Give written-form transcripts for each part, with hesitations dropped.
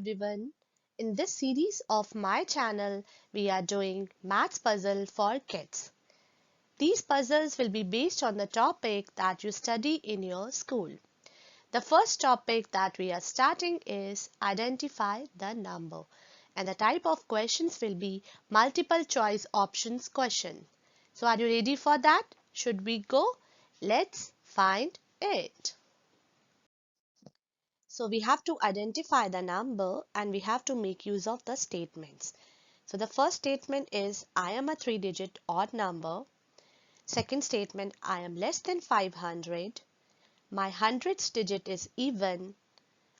everyone. In this series of my channel, we are doing maths puzzle for kids. These puzzles will be based on the topic that you study in your school. The first topic that we are starting is identify the number, and the type of questions will be multiple choice options question. So are you ready for that? Should we go? Let's find it. So we have to identify the number and we have to make use of the statements. So the first statement is I am a three-digit odd number. Second statement, I am less than 500. My hundredth digit is even.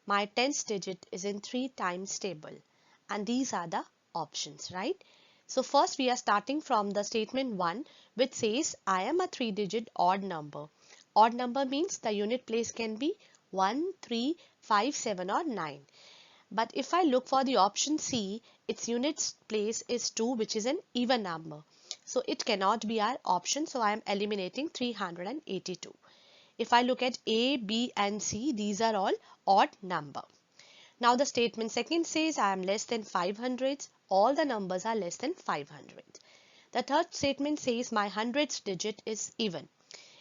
My tenth digit is in 3 times table. And these are the options, right? So first we are starting from the statement 1, which says I am a three-digit odd number. Odd number means the unit place can be 1, 3, 5, 7 or 9. But if I look for the option C, its unit place is 2, which is an even number. So it cannot be our option. So I am eliminating 382. If I look at A, B and C, these are all odd number. Now the statement second says I am less than 500. All the numbers are less than 500. The third statement says my hundredth digit is even.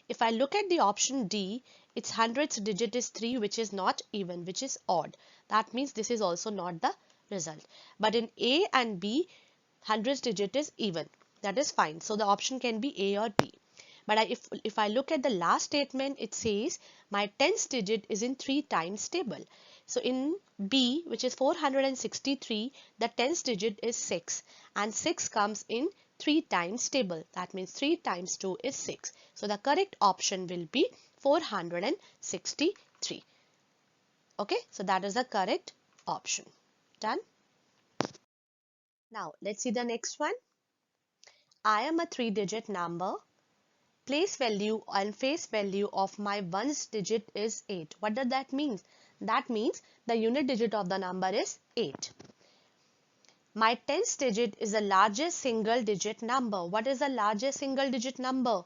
If I look at the option D, its hundredth digit is 3, which is not even, which is odd. That means this is also not the result. But in A and B, hundredth digit is even. That is fine. So the option can be A or B. But if I look at the last statement, it says my tenth digit is in 3 times table. So in B, which is 463, the tenth digit is 6 and 6 comes in 3 times table. That means 3 times 2 is 6. So the correct option will be 463. Okay, so that is the correct option. Done. Now let's see the next one. I am a three-digit number. Place value and face value of my ones digit is 8. What does that mean? That means the unit digit of the number is 8. My tens digit is the largest single digit number. What is the largest single digit number?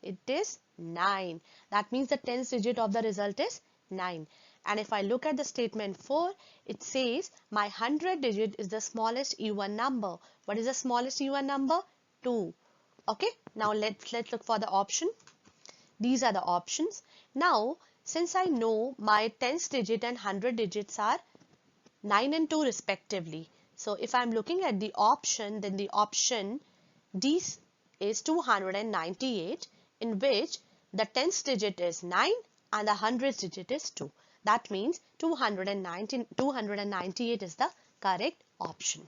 It is 9. That means the tens digit of the result is 9. And if I look at the statement 4, it says my hundred digit is the smallest even number. What is the smallest even number? 2. Okay, now let's look for the option. These are the options. Now, since I know my tens digit and hundred digits are 9 and 2 respectively. So if I'm looking at the option, then the option D is 298, in which the tens digit is 9 and the hundredth digit is 2. That means 298 is the correct option.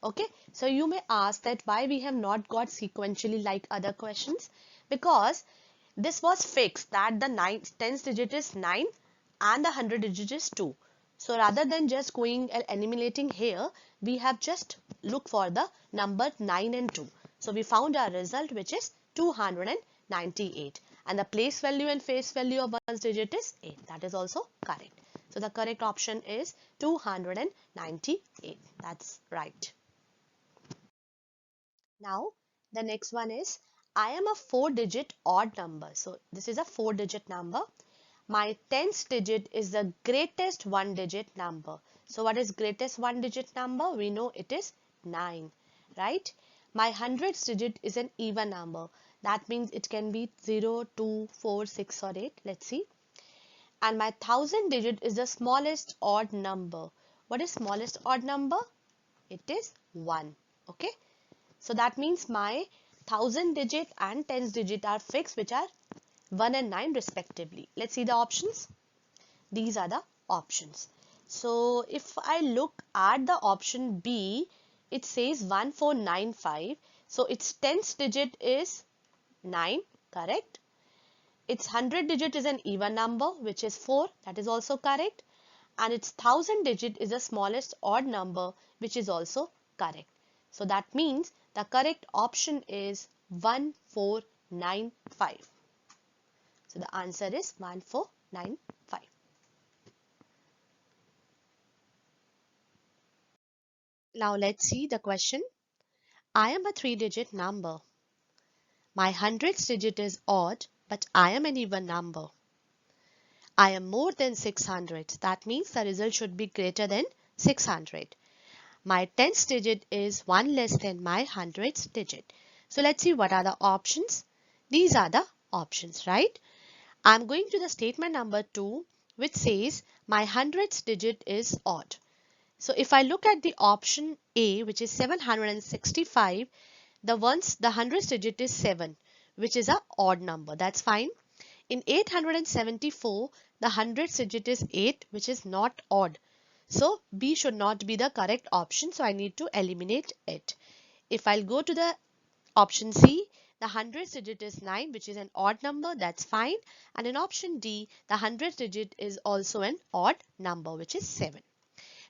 Okay, so you may ask that why we have not got sequentially like other questions, because this was fixed that the tens digit is 9 and the hundred digit is 2. So rather than just going and eliminating here, we have just looked for the number 9 and 2. So we found our result, which is 298, and the place value and face value of one's digit is 8. That is also correct. So the correct option is 298. That's right. Now the next one is I am a 4-digit odd number. So this is a 4-digit number. My tenth digit is the greatest 1-digit number. So what is greatest 1-digit number? We know it is 9, right? My hundredth digit is an even number. That means it can be 0, 2, 4, 6 or 8. Let's see. And my thousand digit is the smallest odd number. What is smallest odd number? It is 1. Okay. So that means my thousand digit and tens digit are fixed, which are 1 and 9 respectively. Let's see the options. These are the options. So if I look at the option B, it says 1495. So its tens digit is 9, correct? Its hundred digit is an even number, which is 4. That is also correct. And its thousand digit is the smallest odd number, which is also correct. So that means the correct option is 1495. So the answer is 1495. Now let's see the question. I am a three-digit number. My hundredth digit is odd, but I am an even number. I am more than 600. That means the result should be greater than 600. My tens digit is 1 less than my hundredths digit. So let's see what are the options. These are the options, right? I'm going to the statement number 2, which says my hundredths digit is odd. So if I look at the option A, which is 765, the hundredths digit is 7, which is a odd number. That's fine. In 874, the hundredths digit is 8, which is not odd. So B should not be the correct option. So I need to eliminate it. If I'll go to the option C, the hundredths digit is 9, which is an odd number. That's fine. And in option D, the hundredths digit is also an odd number, which is 7.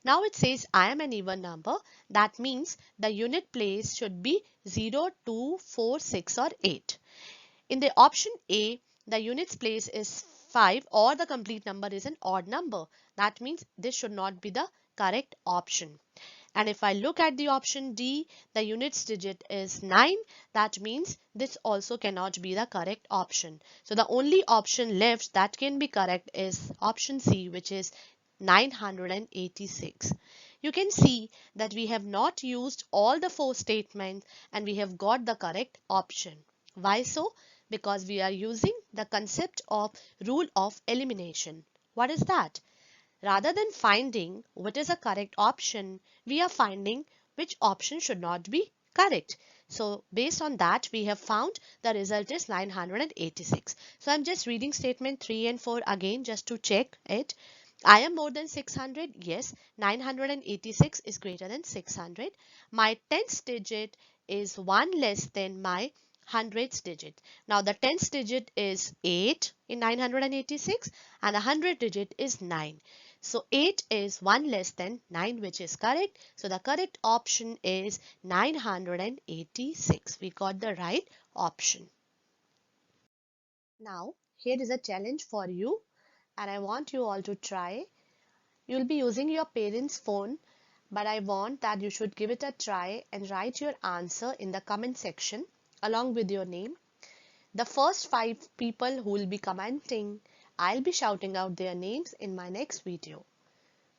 Now it says I am an even number. That means the unit place should be 0, 2, 4, 6 or 8. In the option A, the units place is 5 or the complete number is an odd number. That means this should not be the correct option. And if I look at the option D, the units digit is 9. That means this also cannot be the correct option. So the only option left that can be correct is option C, which is 986. You can see that we have not used all the 4 statements and we have got the correct option. Why so? Because we are using the concept of rule of elimination. What is that? Rather than finding what is a correct option, we are finding which option should not be correct. So based on that, we have found the result is 986. So I'm just reading statement 3 and 4 again just to check it. I am more than 600. Yes, 986 is greater than 600. My tens digit is 1 less than my hundredths digit. Now the tens digit is 8 in 986 and the hundred digit is 9. So 8 is 1 less than 9, which is correct. So the correct option is 986. We got the right option. Now here is a challenge for you and I want you all to try. You'll be using your parents' phone, but I want that you should give it a try and write your answer in the comment section along with your name. The first 5 people who will be commenting, I'll be shouting out their names in my next video.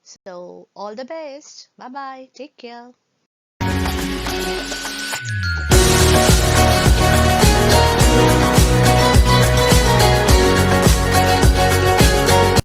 So all the best. Bye bye. Take care.